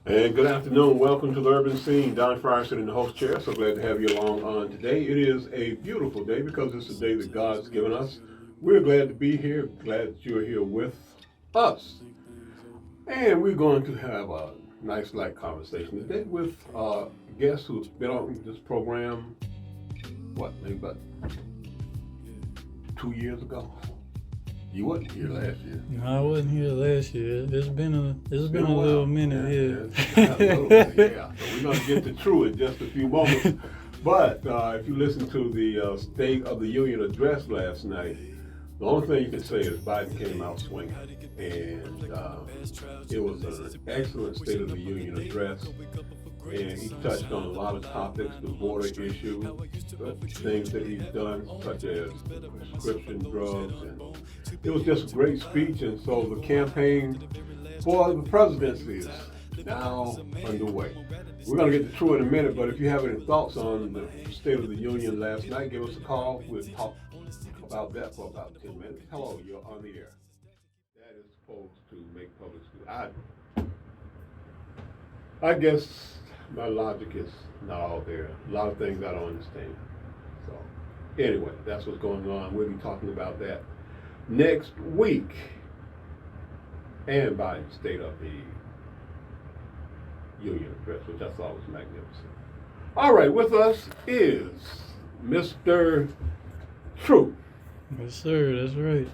And good afternoon. Welcome to the Urban Scene. Don Frierson in the host chair. So glad to have you along on today. It is a beautiful day because it's a day that God's given us. We're glad to be here. Glad that you're here with us. And we're going to have a nice light conversation today with a guest who's been on this program, maybe about 2 years ago. You wasn't here last year. No, I wasn't here last year. It's been a little minute here. Yeah. So we're gonna get to True in just a few moments. But if you listen to the State of the Union address last night, the only thing you can say is Biden came out swinging, and it was an excellent State of the Union address. And he touched on a lot of topics, the border issue, things that he's done, such as prescription drugs, and it was just a great speech. And so the campaign for the presidency is now underway. We're going to get to True in a minute, but if you have any thoughts on the State of the Union last night, give us a call. We'll talk about that for about 10 minutes. Hello, you're on the air. That is supposed to make public school. I guess my logic is not all there. A lot of things I don't understand. So anyway, that's what's going on. We'll be talking about that next week. And Biden's State of the Union address, which I thought was magnificent. All right, with us is Mr. True. Yes, sir. That's right.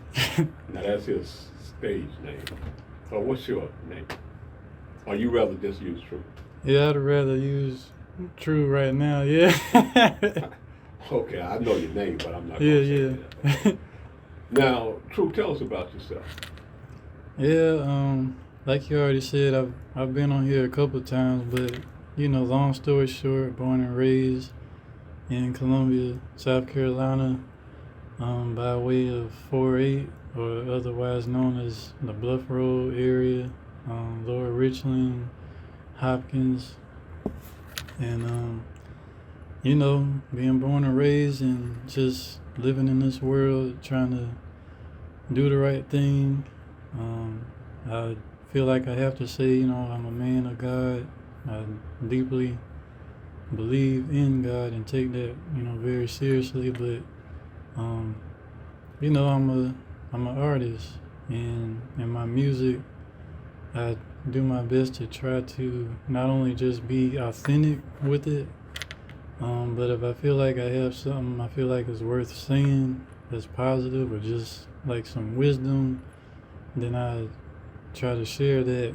Now that's his stage name. So what's your name? Or you rather just use True? Yeah, I'd rather use True right now. Yeah. Okay, I know your name, but I'm not going to say that. Now, True, tell us about yourself. Yeah. Like you already said, I've been on here a couple of times, but long story short, born and raised in Columbia, South Carolina, by way of 4-8, or otherwise known as the Bluff Road area, Lower Richland, Hopkins, and being born and raised and just living in this world, trying to do the right thing. I feel like I have to say, I'm a man of God. I deeply believe in God and take that, very seriously. But, I'm an artist, and in my music, I do my best to try to not only just be authentic with it, but if I feel like I have something I feel like is worth saying that's positive or just like some wisdom, then I try to share that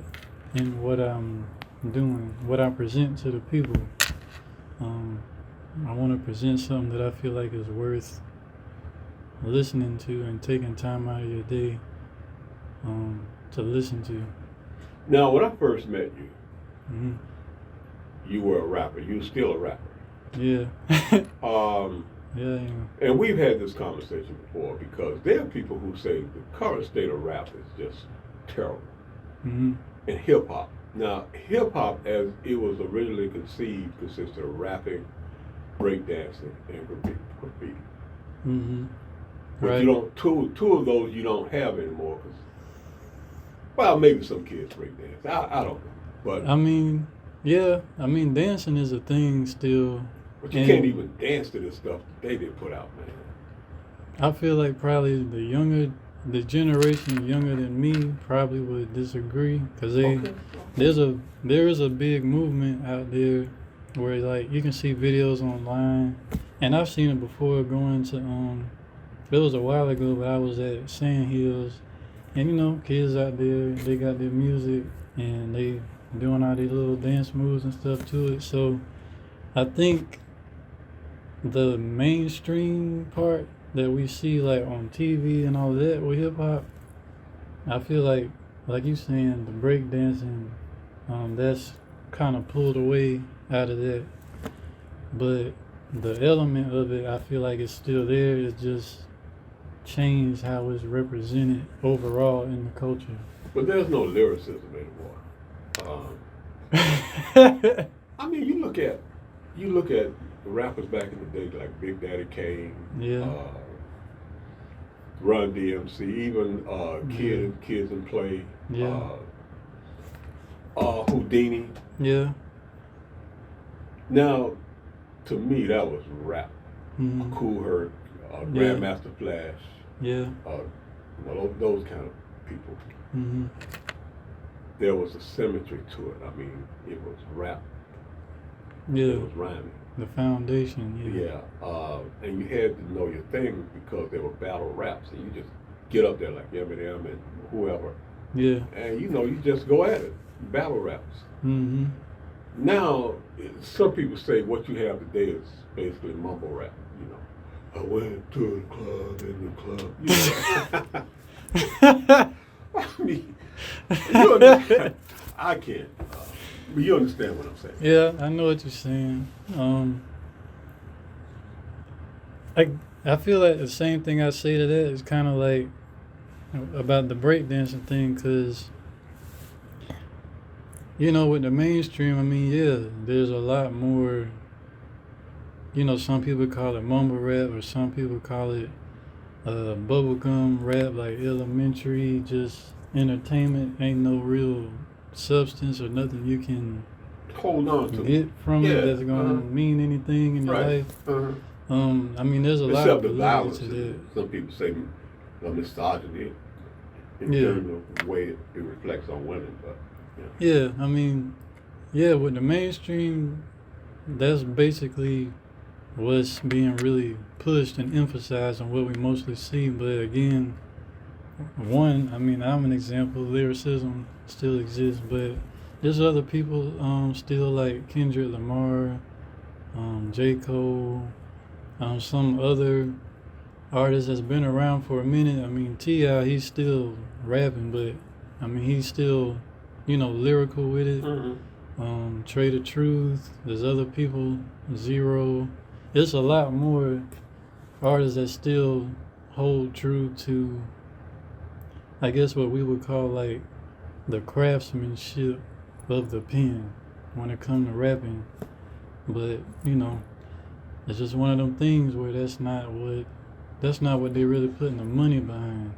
in what I'm doing, what I present to the people. I want to present something that I feel like is worth listening to and taking time out of your day to listen to. Now, when I first met you, Mm-hmm. you were a rapper. You're still a rapper. Yeah. Yeah. And we've had this conversation before because there are people who say the current state of rap is just terrible. Mm-hmm. And hip hop. Now, hip hop, as it was originally conceived, consisted of rapping, breakdancing, and graffiti. Mm-hmm. But Right. you don't. Two of those you don't have anymore. Well, maybe some kids breakdance. I don't know. But dancing is a thing still. But you can't even dance to this stuff that they did put out, man. I feel like probably the generation younger than me probably would disagree because there is a big movement out there where like you can see videos online, and I've seen it before going to it was a while ago, but I was at Sand Hills, and kids out there, they got their music and they doing all these little dance moves and stuff to it. So I think the mainstream part that we see like on TV and all that with hip hop, I feel like you saying, the break dancing, that's kind of pulled away out of that. But the element of it, I feel like it's still there. It's just changed how it's represented overall in the culture. But there's no lyricism anymore. I mean, you look at the rappers back in the day like Big Daddy Kane, Run DMC, even Kids and Play, Yeah. Houdini. Yeah. Now, to me, that was rap. Mm-hmm. Cool Herc, Yeah. Grandmaster Flash, Yeah. those kind of people. Mm-hmm. There was a symmetry to it. I mean, it was rap. Yeah. It was rhyming. The foundation. Yeah. Yeah, and you had to know your thing because they were battle raps, and you just get up there like Eminem and whoever, Yeah. and you just go at it, battle raps. Mm-hmm. Now, some people say what you have today is basically mumble rap. I went to the club, in the club. I mean, you understand? I can't. But you understand what I'm saying? Yeah, I know what you're saying. I feel like the same thing I say to that is kind of like about the breakdancing thing, because with the mainstream, I mean, yeah, there's a lot more. Some people call it mumble rap, or some people call it bubblegum rap, like elementary, just entertainment. Ain't no real substance or nothing you can Hold on to get from it that's uh-huh. gonna mean anything in your Right. life. Uh-huh. I mean, there's a lot Except of the validity violence. to that. Some people say misogyny in Yeah. terms of the way it reflects on women, but Yeah, I mean, yeah, with the mainstream, that's basically what's being really pushed and emphasized and what we mostly see. But again, I mean, I'm an example. Lyricism still exists, but there's other people still like Kendrick Lamar, J. Cole, some other artists that's been around for a minute. I mean, T.I., he's still rapping, but I mean, he's still, lyrical with it. Trade of Truth, there's other people, Zero. There's a lot more artists that still hold true to, I guess, what we would call like the craftsmanship of the pen when it comes to rapping. But it's just one of them things where that's not what they really putting the money behind.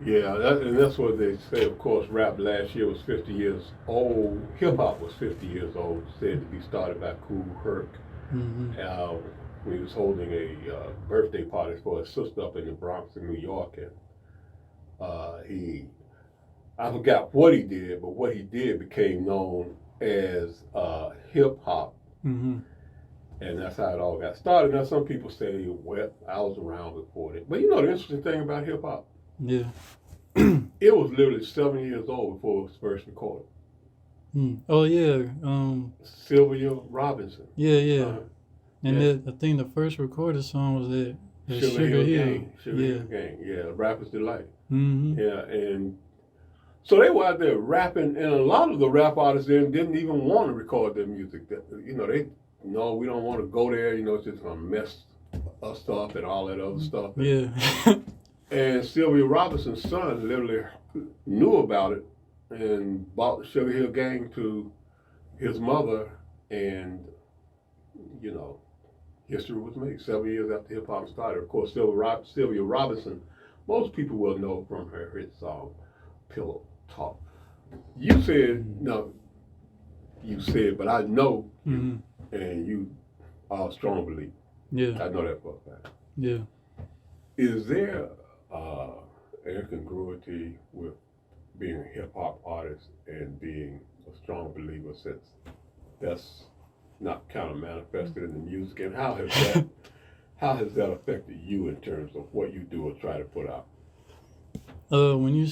yeah, and that's what they say. Of course, rap last year was 50 years old. Hip hop was 50 years old. Said to be started by Kool Herc. Mm-hmm. When he was holding a birthday party for his sister up in the Bronx in New York, and I forgot what he did, but what he did became known as hip hop. Mm-hmm. And that's how it all got started. Now, some people say, well, I was around before it. But the interesting thing about hip hop? Yeah. It was literally 7 years old before it was first recorded. Oh, yeah. Sylvia Robinson. Yeah. And I think the first recorded song was that Sugar Hill. Gang. Sugar Hill Gang. Yeah, Rapper's Delight. Mm-hmm. Yeah, and so they were out there rapping, and a lot of the rap artists then didn't even want to record their music. No, we don't want to go there. It's just gonna mess us up and all that other stuff. Yeah. And Sylvia Robinson's son literally knew about it and bought the Sugar Hill Gang to his mother, and history was made 7 years after hip hop started. Of course, Sylvia Robinson, most people will know from her hit song "Pillow Talk." You said no. You said, but I know, and you are a strong believer. Yeah. I know that for a fact. Yeah. Is there incongruity with being a hip hop artist and being a strong believer, since that's not kind of manifested in the music? And how has that affected you in terms of what you do or try to put out? When you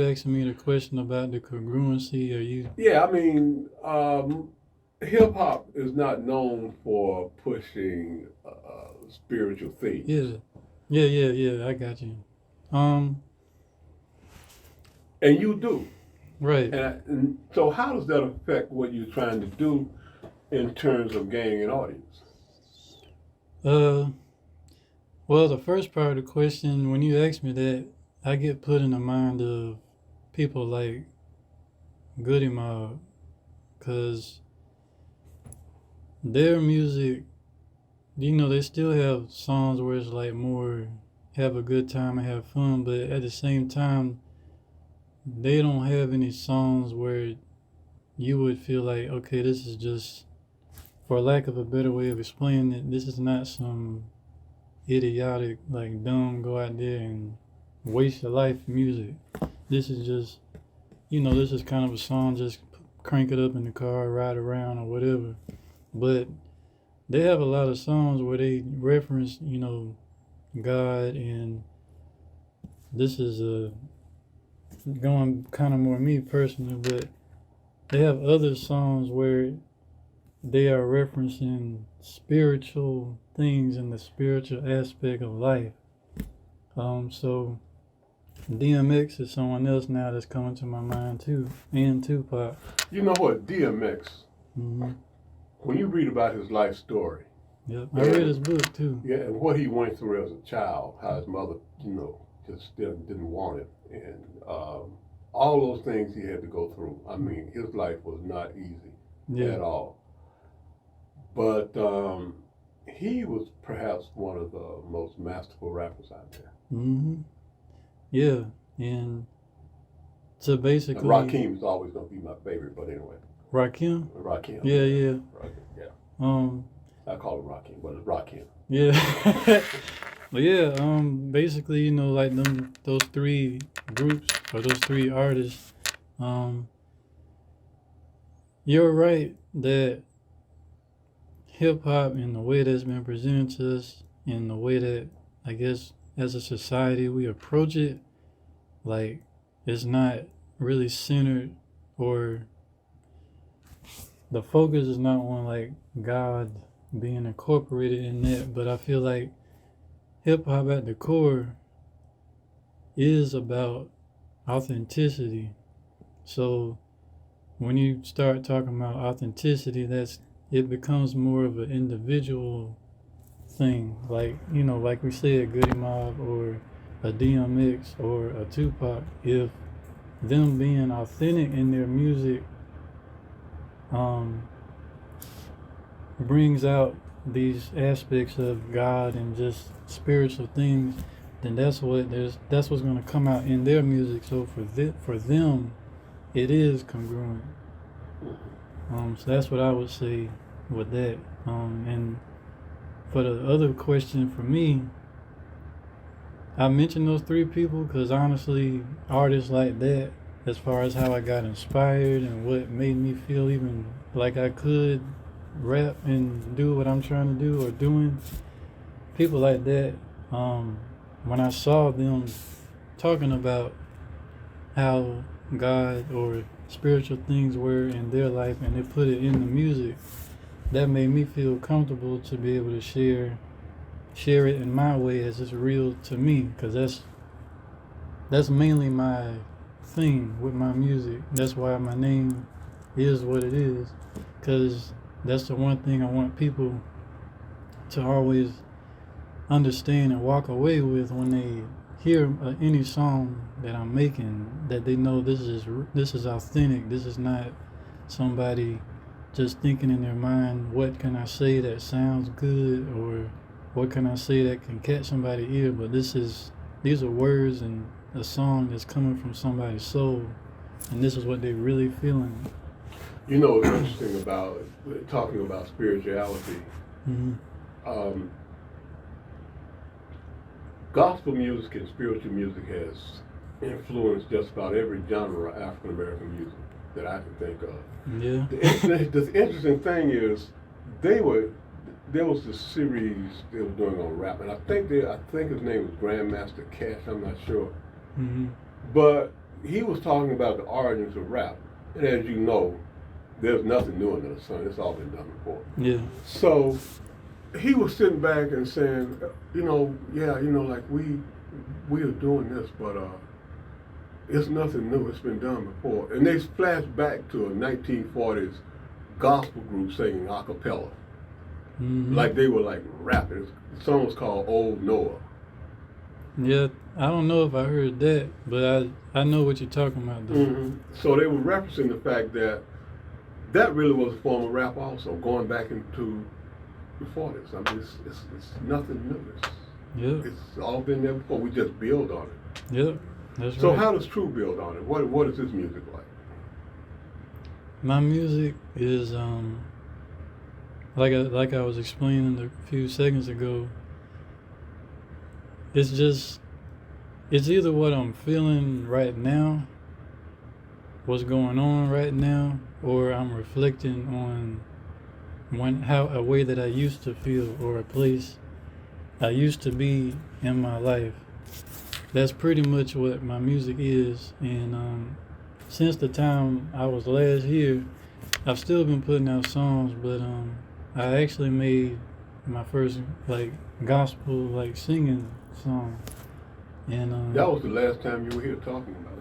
asked me the question about the congruency, are you? Yeah, I mean, hip hop is not known for pushing spiritual themes. Yeah. I got you. And you do. Right. And so how does that affect what you're trying to do in terms of gaining an audience? Well, the first part of the question, when you ask me that, I get put in the mind of people like Goody Mob, because their music, they still have songs where it's like more have a good time and have fun, but at the same time, they don't have any songs where you would feel like, okay, this is just, for lack of a better way of explaining it, this is not some idiotic, like dumb, go out there and waste your life music. This is just, this is kind of a song, just crank it up in the car, ride around or whatever. But they have a lot of songs where they reference, God, and this is going kind of more me personally, but they have other songs where they are referencing spiritual things and the spiritual aspect of life. So DMX is someone else now that's coming to my mind too, and Tupac. You know what, DMX, Mm-hmm. when you read about his life story. Yep, I read his book too. Yeah, and what he went through as a child, how his mother, just didn't want him. And all those things he had to go through. I mean, his life was not easy at all. But he was perhaps one of the most masterful rappers out there. Mm-hmm. Yeah, and so basically, and Rakim is always going to be my favorite. But anyway, Rakim. Yeah. Rakim, yeah. I call him Rakim, but it's Rakim. Yeah. But yeah, basically, like those three groups or those three artists, you're right that hip hop and the way that's been presented to us and the way that I guess as a society we approach it, like it's not really centered, or the focus is not on like God being incorporated in that. But I feel like hip hop at the core is about authenticity. So when you start talking about authenticity, it becomes more of an individual thing. Like, like we said, Goody Mob or a DMX or a Tupac, if them being authentic in their music brings out these aspects of God and just spiritual things, then that's what's going to come out in their music. So for them, it is congruent. So that's what I would say with that. And for the other question for me, I mentioned those three people because honestly, artists like that, as far as how I got inspired and what made me feel even like I could rap and do what I'm trying to do or doing, people like that, when I saw them talking about how God or spiritual things were in their life and they put it in the music, that made me feel comfortable to be able to share it in my way as it's real to me, because that's mainly my thing with my music. That's why my name is what it is, because that's the one thing I want people to always understand and walk away with when they hear any song that I'm making, that they know this is authentic. This is not somebody just thinking in their mind, what can I say that sounds good, or what can I say that can catch somebody's ear, but these are words and a song that's coming from somebody's soul, and this is what they're really feeling. You know what's interesting about talking about spirituality? Mm-hmm. Gospel music and spiritual music has influenced just about every genre of African American music that I can think of. Yeah. The interesting thing is, there was this series they were doing on rap, and I think his name was Grandmaster Cash. I'm not sure, Mm-hmm. but he was talking about the origins of rap, and as you know, there's nothing new under the sun. It's all been done before. Yeah. So he was sitting back and saying, like we are doing this, but it's nothing new. It's been done before. And they flashed back to a 1940s gospel group singing a cappella. Mm-hmm. Like they were like rapping. The song was called Old Noah. Yeah, I don't know if I heard that, but I know what you're talking about, though. Mm-hmm. So they were referencing the fact that really was a form of rap also, going back into the 40s. I mean, it's nothing new. It's all been there before. We just build on it. Yeah, that's so right. how does True build on it? What is his music like? My music is like I was explaining a few seconds ago. It's either what I'm feeling right now, what's going on right now, or I'm reflecting on a way that I used to feel or a place I used to be in my life. That's pretty much what my music is. And since the time I was last here, I've still been putting out songs, but I actually made my first like gospel like singing song. And That was the last time you were here talking about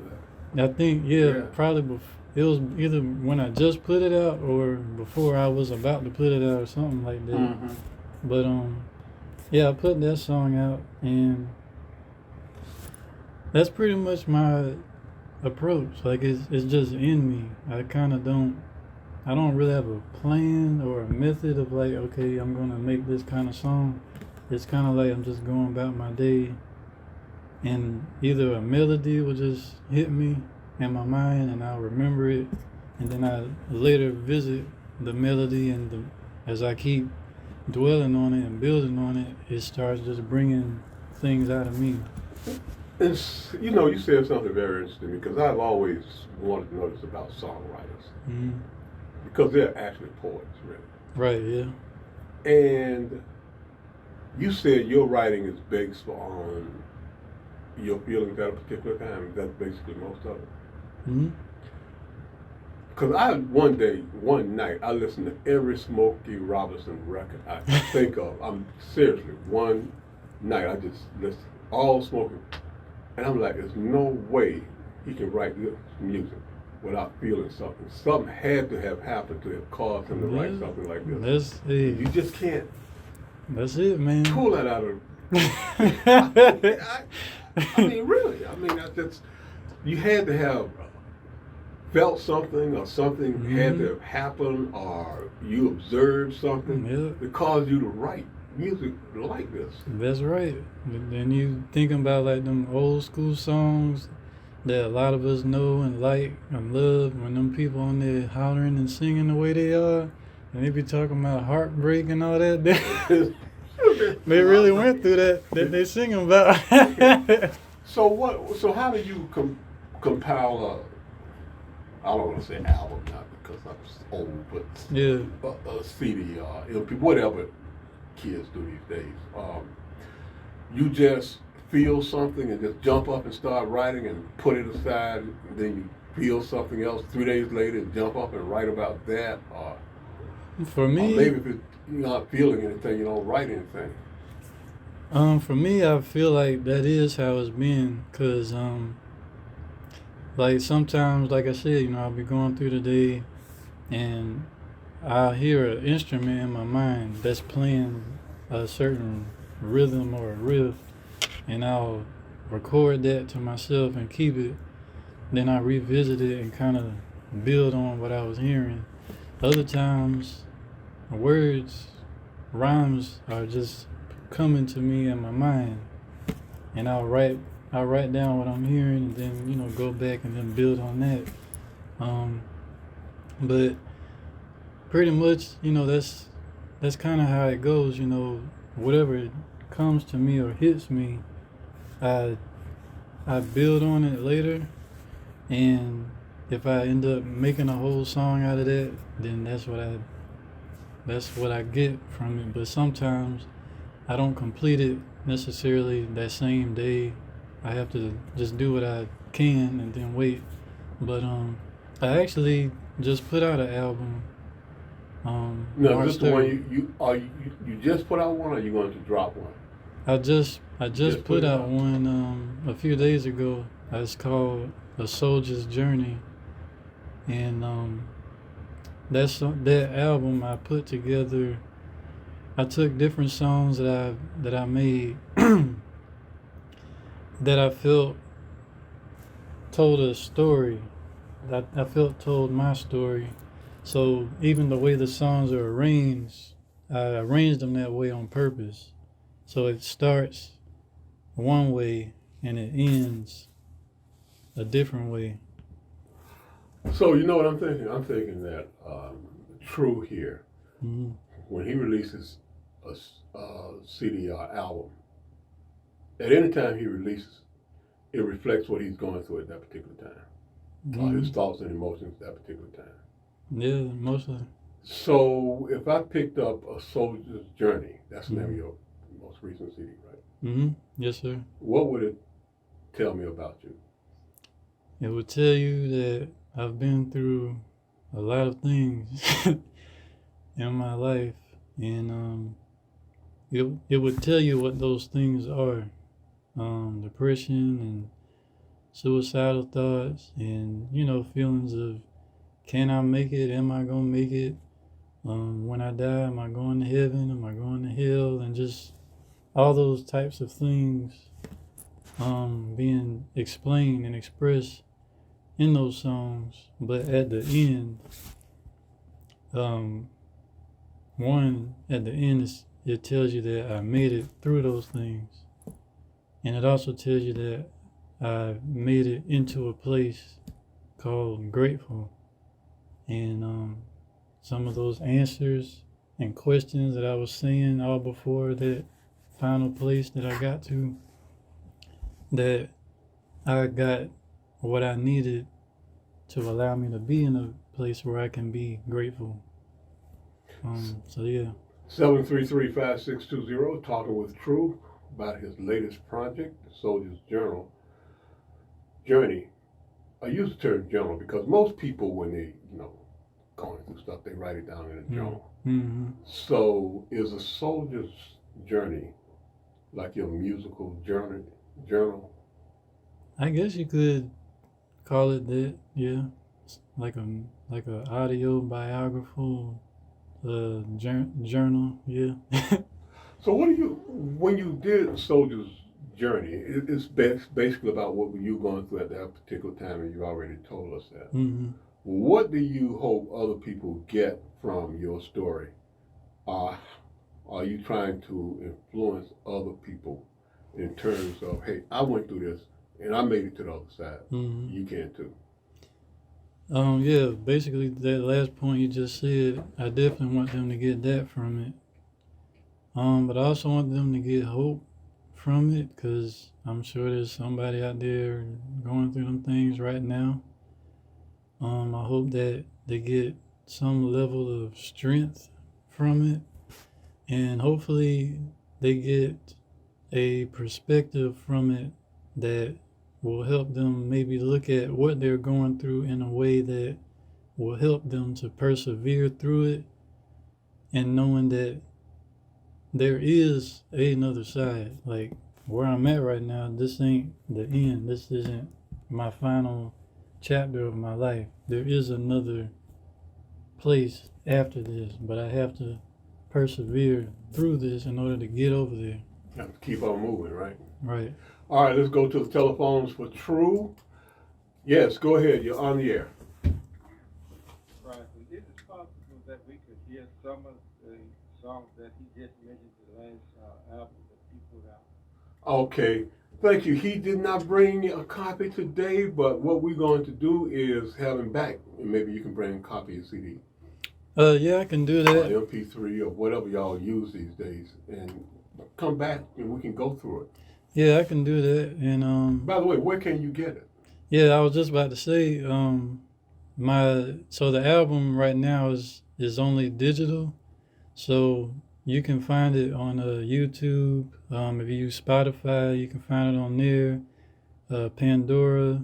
that. I think probably it was either when I just put it out or before I was about to put it out or something like that. Mm-hmm. But yeah, I put that song out, and that's pretty much my approach. Like it's just in me. I don't really have a plan or a method of like, okay, I'm gonna make this kind of song. It's kind of like I'm just going about my day, and either a melody will just hit me in my mind, and I'll remember it, and then I later visit the melody, and as I keep dwelling on it and building on it, it starts just bringing things out of me. You said something very interesting because I've always wanted to know this about songwriters. Mm-hmm. Because they're actually poets, really. Right, yeah. And you said your writing is based on your feelings at a particular time. That's basically most of it. Mm-hmm. Because one night, I listened to every Smokey Robinson record I could think of. Seriously, one night I just listened all Smokey. And I'm like, there's no way he can write this music without feeling something. Something had to have happened to have caused him to write something like this. You just can't. That's it, man. Pull that out of. I mean, really. I mean, you had to have felt something, or something had to have happened, or you observed something that caused you to write music like this. That's right. And you thinking about like them old school songs that a lot of us know and like and love, when them people on there hollering and singing the way they are, and they be talking about heartbreak and all that. They really went through that they singing about. So how did you compile I don't want to say album now because I'm old, but a CD, LP, whatever kids do these days. You just feel something and just jump up and start writing and put it aside, and then you feel something else 3 days later and jump up and write about that, or for me, or maybe if you're not feeling anything, you don't write anything. For me, I feel like that is how it's been, cause like sometimes, like I said, I'll be going through the day, and I'll hear an instrument in my mind that's playing a certain rhythm or a riff, and I'll record that to myself and keep it. Then I revisit it and kind of build on what I was hearing. Other times, rhymes are just coming to me in my mind, and I'll write down what I'm hearing, and then go back and then build on that. But pretty much, that's kind of how it goes. Whatever comes to me or hits me, I build on it later, and if I end up making a whole song out of that, then that's what I get from it. But sometimes I don't complete it necessarily that same day. I have to just do what I can and then wait. But I actually just put out an album. No, this the one you just put out one, or you going to drop one? I just put out one a few days ago. It's called A Soldier's Journey, and that album I put together. I took different songs that I made that I felt told a story. That I felt told my story. So even the way the songs are arranged, I arranged them that way on purpose. So it starts one way and it ends a different way. So you know what I'm thinking? I'm thinking that True here, Mm-hmm. when he releases a CD or album, at any time he releases, it reflects what he's going through at that particular time, his thoughts and emotions at that particular time. Yeah, mostly. So if I picked up A Soldier's Journey, that's the name of your most recent CD, right? Mm-hmm. Yes, sir. What would it tell me about you? It would tell you that I've been through a lot of things in my life, and it would tell you what those things are: depression and suicidal thoughts, and feelings of can I make it? Am I gonna make it? When I die, am I going to heaven? Am I going to hell? And just all those types of things being explained and expressed in those songs. But at the end, at the end, it tells you that I made it through those things. And it also tells you that I made it into a place called grateful. And some of those answers and questions that I was saying all before that final place that I got to, that I got what I needed to allow me to be in a place where I can be grateful. So yeah. 733-5620, talking with True about his latest project, The Soldier's Journey. I use the term journal because most people, when they, going through stuff, they write it down in a journal. Mm-hmm. So is A Soldier's Journey like your musical journal? I guess you could call it that, yeah. It's like a audio biographical journal, yeah. So when you did A Soldier's Journey, it's basically about what you were going through at that particular time, and you already told us that. Mm-hmm. What do you hope other people get from your story? Are you trying to influence other people in terms of, hey, I went through this and I made it to the other side. Mm-hmm. You can too. Yeah, basically that last point you just said, I definitely want them to get that from it. But I also want them to get hope from it, because I'm sure there's somebody out there going through them things right now. I hope that they get some level of strength from it, and hopefully they get a perspective from it that will help them maybe look at what they're going through in a way that will help them to persevere through it, and knowing that there is another side. Like where I'm at right now, this ain't the end. This isn't my final chapter of my life. There is another place after this, but I have to persevere through this in order to get over there. You have to keep on moving, right? Right. All right, let's go to the telephones for True. Yes, go ahead. You're on the air. Right. Is it possible that we could hear some of the songs that he just mentioned the last album that he put out? Okay, thank you. He did not bring a copy today, but what we're going to do is have him back, and maybe you can bring a copy of CD. Yeah, I can do Or that. MP3 or whatever y'all use these days, and come back and we can go through it. Yeah, I can do that. And By the way, where can you get it? yeah, I was just about to say, so the album right now is only digital, so you can find it on YouTube. If you use Spotify, you can find it on there. Pandora,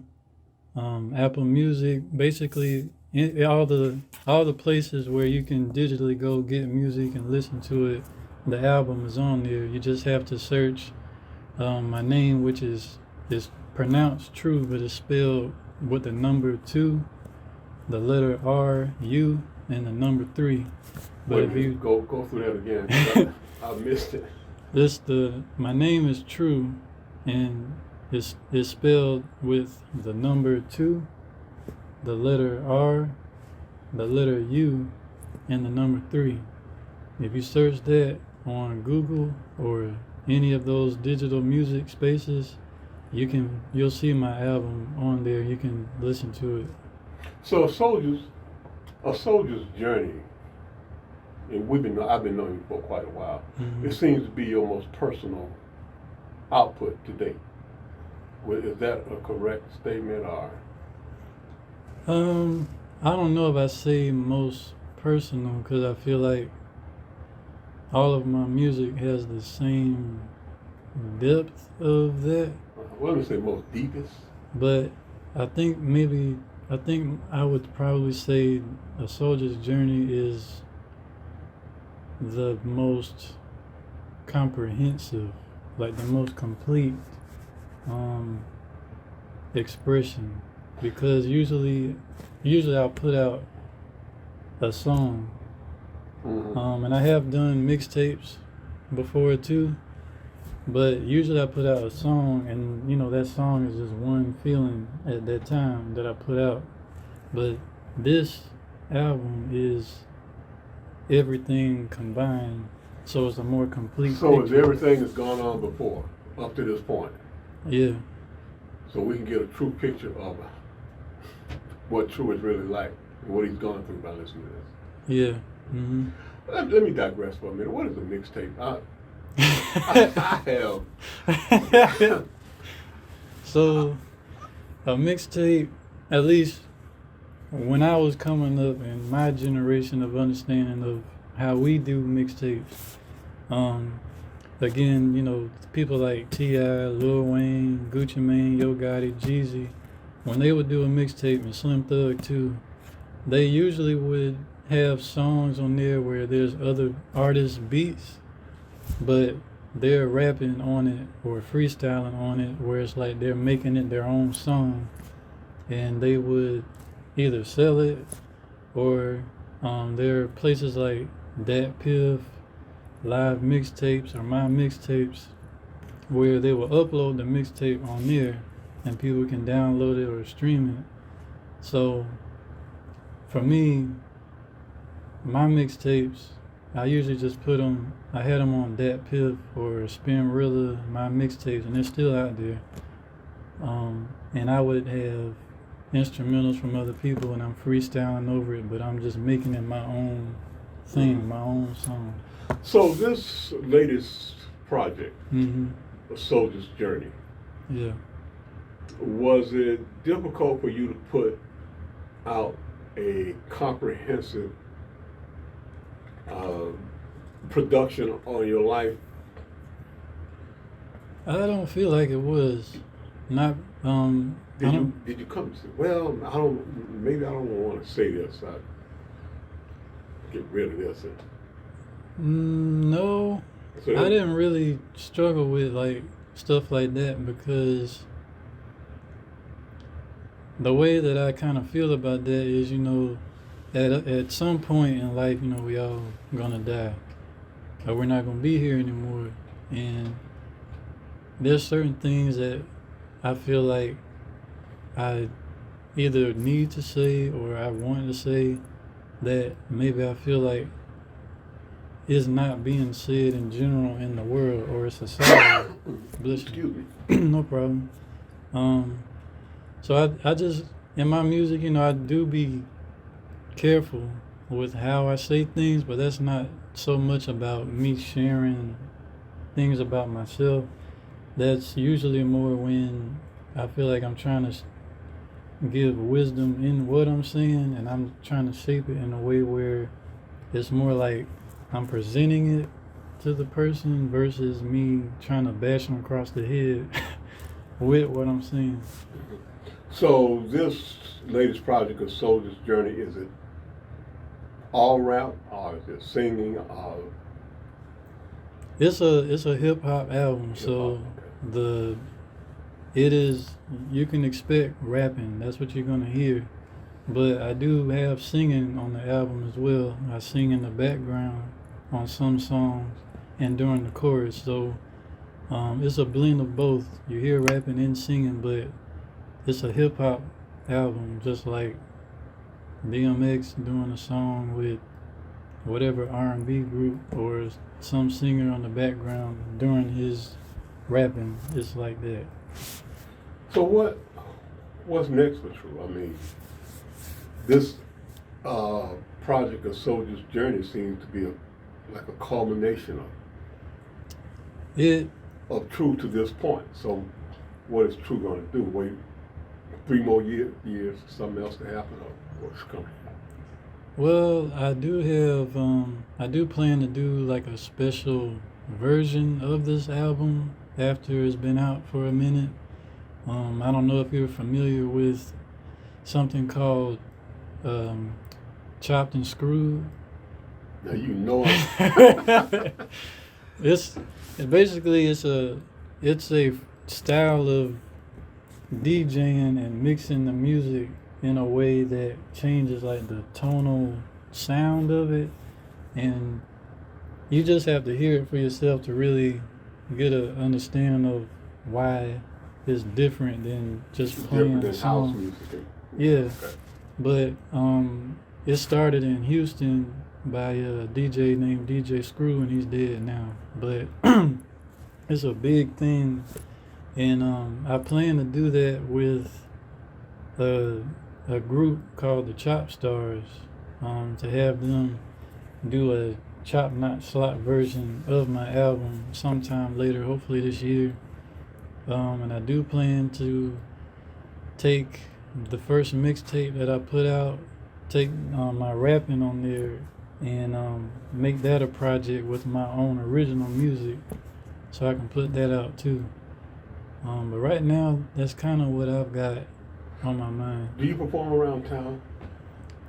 Apple Music, basically all the places where you can digitally go get music and listen to it. The album is on there. You just have to search my name, which is pronounced True, but it's spelled with the number 2, the letter R, U, and the number 3. But Wait a if minute, you go through that again, 'cause I missed it. my name is True, and it's spelled with the number 2, the letter R, the letter U, and the number 3. If you search that on Google or any of those digital music spaces, you'll see my album on there. You can listen to it. So a soldier's journey, and I've been knowing you for quite a while. Mm-hmm. It seems to be your most personal output to date. Is that a correct statement, or? I don't know if I say most personal, because I feel like all of my music has the same depth of that. Well, let me say most deepest. But I think I would probably say A Soldier's Journey is the most comprehensive, like the most complete expression, because usually I'll put out a song, and I have done mixtapes before too, but usually I put out a song, and that song is just one feeling at that time that I put out. But this album is everything combined, so it's a more complete So picture. it's everything that's gone on before, up to this point. Yeah. So we can get a true picture of what True is really like and what he's gone through by listening to this. Yeah. Mm-hmm. Let me digress for a minute. What is a mixtape? I have. So, a mixtape, at least when I was coming up in my generation of understanding of how we do mixtapes, again, people like T.I., Lil Wayne, Gucci Mane, Yo Gotti, Jeezy, when they would do a mixtape, and Slim Thug too, they usually would have songs on there where there's other artists' beats, but they're rapping on it or freestyling on it, where it's like they're making it their own song, and they would either sell it, or there are places like Dat Piff, Live Mixtapes, or My Mixtapes, where they will upload the mixtape on there and people can download it or stream it. So for me, my mixtapes, I usually just I had them on Dat Piff or Spinrilla, My Mixtapes, and they're still out there. And I would have instrumentals from other people, and I'm freestyling over it, but I'm just making it my own thing, my own song. So this latest project, Mm-hmm. A Soldier's Journey, Yeah. was it difficult for you to put out a comprehensive production on your life? I don't feel like it was. Not. Did you come to say, well, maybe I don't want to say this. I get rid of this. No, So I didn't really struggle with like stuff like that, because the way that I kind of feel about that is, at some point in life, we all gonna die, or we're not gonna be here anymore, and there's certain things that I feel like I either need to say or I want to say that maybe I feel like is not being said in general in the world or society. Bless you. Excuse me. No problem. So I just, in my music, I do be careful with how I say things, but that's not so much about me sharing things about myself. That's usually more when I feel like I'm trying to give wisdom in what I'm saying, and I'm trying to shape it in a way where it's more like I'm presenting it to the person versus me trying to bash them across the head with what I'm saying. So this latest project, A Soldier's Journey, is it all rap, or is it singing? It's a hip hop album, so it is, you can expect rapping. That's what you're gonna hear. But I do have singing on the album as well. I sing in the background on some songs and during the chorus. So it's a blend of both. You hear rapping and singing, but it's a hip hop album, just like DMX doing a song with whatever R&B group or some singer on the background during his rapping. It's like that. So what's next for True? I mean, this project of Soldier's Journey seems to be like a culmination It of True to this point. So what is True going to do? Wait 3 more years for something else to happen, or what's coming? well, I do plan to do like a special version of this album after it's been out for a minute. I don't know if you're familiar with something called Chopped and Screwed. Now you know it. It's basically it's a style of DJing and mixing the music in a way that changes like the tonal sound of it, and you just have to hear it for yourself to really get an understanding of why it's different than just It's playing different a than house song. music. Yeah, Okay. but it started in Houston by a DJ named DJ Screw, and he's dead now. But it's a big thing, and I plan to do that with a group called the Chop Stars, to have them do a chop not slot version of my album sometime later, hopefully this year. And I do plan to take the first mixtape that I put out, take my rapping on there, and make that a project with my own original music, so I can put that out too. But right now, that's kind of what I've got on my mind. Do you perform around town?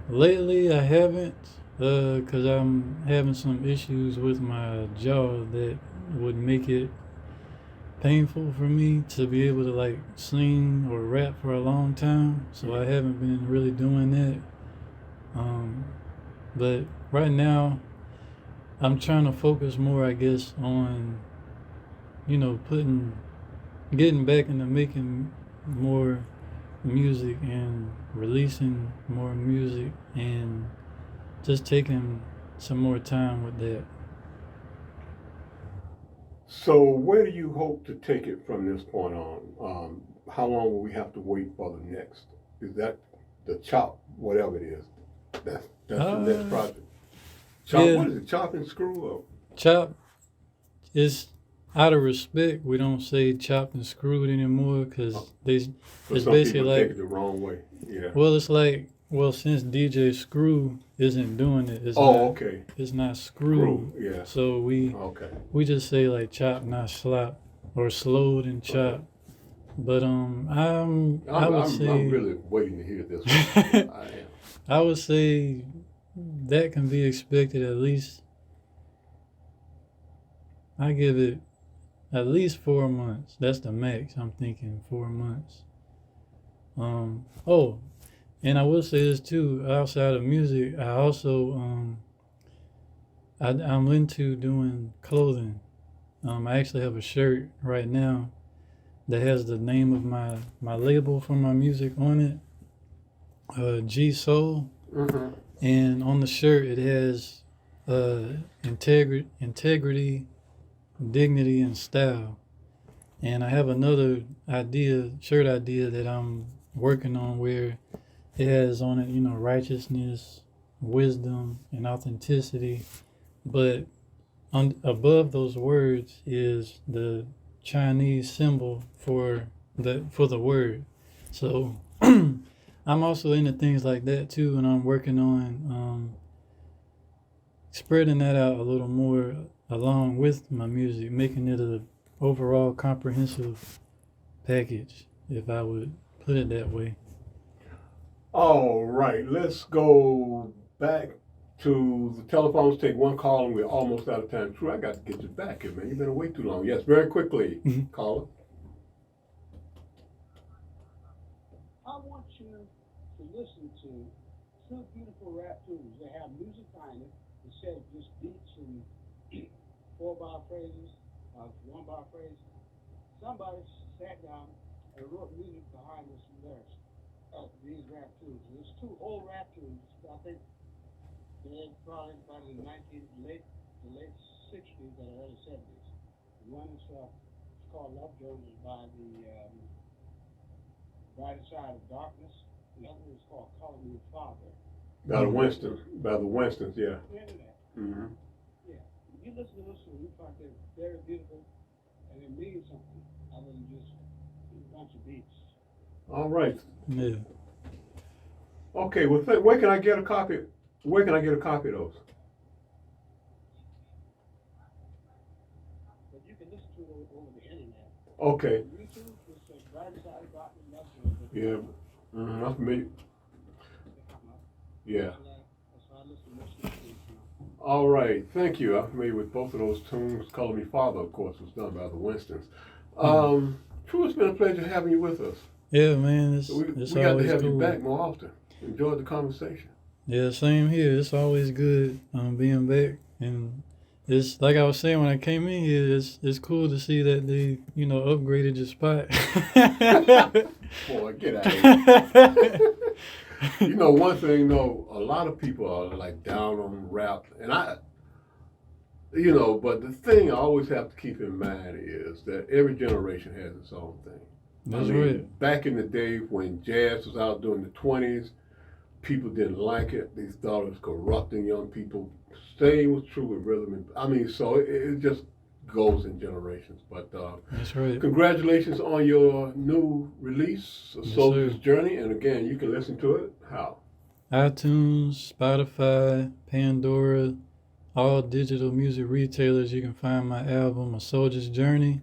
Lately, I haven't, because I'm having some issues with my jaw that would make it painful for me to be able to like sing or rap for a long time. So I haven't been really doing that. But right now, I'm trying to focus more, I guess, on, getting back into making more music and releasing more music and just taking some more time with that. So where do you hope to take it from this point on? How long will we have to wait for the next? Is that the chop, whatever it is? That's the next project. Chop, yeah. What is it? Chop and Screw? Or? Chop is, out of respect, we don't say chopped and screwed anymore, because So it's some basically people like, take it the wrong way. Yeah. well, it's like, well, since DJ Screw isn't doing it, Okay. it's not Screw. Yeah. So Okay. we just say like chop, not slop, or slowed and chop. Okay. But I would say I'm really waiting to hear this one. I am. I would say that can be expected at least. I give it at least 4 months. That's the max. I'm thinking 4 months. Oh, and I will say this too. Outside of music, I also I'm into doing clothing. I actually have a shirt right now that has the name of my label for my music on it, G Soul, Mm-hmm. and on the shirt it has integrity, dignity, and style. And I have another shirt idea that I'm working on, where it has on it, righteousness, wisdom, and authenticity. But above those words is the Chinese symbol for the word. So I'm also into things like that too, and I'm working on spreading that out a little more along with my music, making it a overall comprehensive package, if I would put it that way. All right, let's go back to the telephones. Take one call, and we're almost out of time. True, I got to get you back here, man. You've been away too long. Yes, very quickly, caller. I want you to listen to two beautiful rap tunes. They have music behind it instead of just beats and 4-bar phrases, 1-bar phrases. Somebody sat down and wrote music behind this lyrics of these rap tunes. There's two old rap tunes. I think they're probably about in the late 60s or early 70s. One is it's called Love Jones by the Brighter Side of Darkness. The other one is called Call Me Father. By the Winstons, yeah. Internet. Mm-hmm. Yeah. You listen to this one, you find they're very beautiful, and it means something other than just a bunch of beats. All right. Yeah. Okay. Well, where can I get a copy? Where can I get a copy of those? But you can listen to it over the internet. Okay. On YouTube, just say Brightside Rock and Industrial. Yeah. Mm-hmm. I'm familiar. Yeah. That's why I listen to most of these things now. All right. Thank you. I'm familiar with both of those tunes. Call Me Father, of course, was done by the Winstons. True, it's been a pleasure having you with us. Yeah, man. It's We it's got to always have cool. you back more often. Enjoyed the conversation. Yeah, same here. It's always good being back, and it's like I was saying when I came in here. It's cool to see that they upgraded your spot. Boy, get out of here. You know, one thing though, a lot of people are like down on rap, and but the thing I always have to keep in mind is that every generation has its own thing. That's right. Back in the day when jazz was out during the 20s, people didn't like it. They thought it was corrupting young people. Same was true with rhythm. So it just goes in generations. But That's right. congratulations on your new release, A Yes, Soldier's sir. Journey. And again, you can listen to it. How? iTunes, Spotify, Pandora, all digital music retailers. You can find my album, A Soldier's Journey.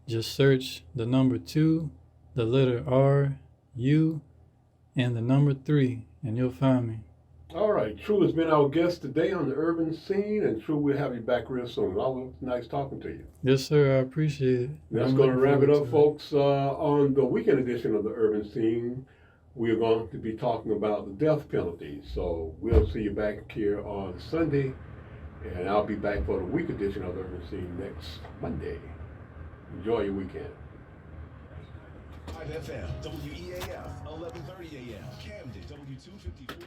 Just search the number 2, the letter R, U, and the number 3, and you'll find me. All right. True has been our guest today on the urban scene. And True, we'll have you back real soon. Always nice talking to you. Yes, sir. I appreciate it. That's I'm going to looking wrap it forward up, to folks. On the weekend edition of the Urban Scene, we are going to be talking about the death penalty. So we'll see you back here on Sunday, and I'll be back for the week edition of the Urban Scene next Monday. Enjoy your weekend. 5 FM, WEAF, 1130 AM, Camden, W254D.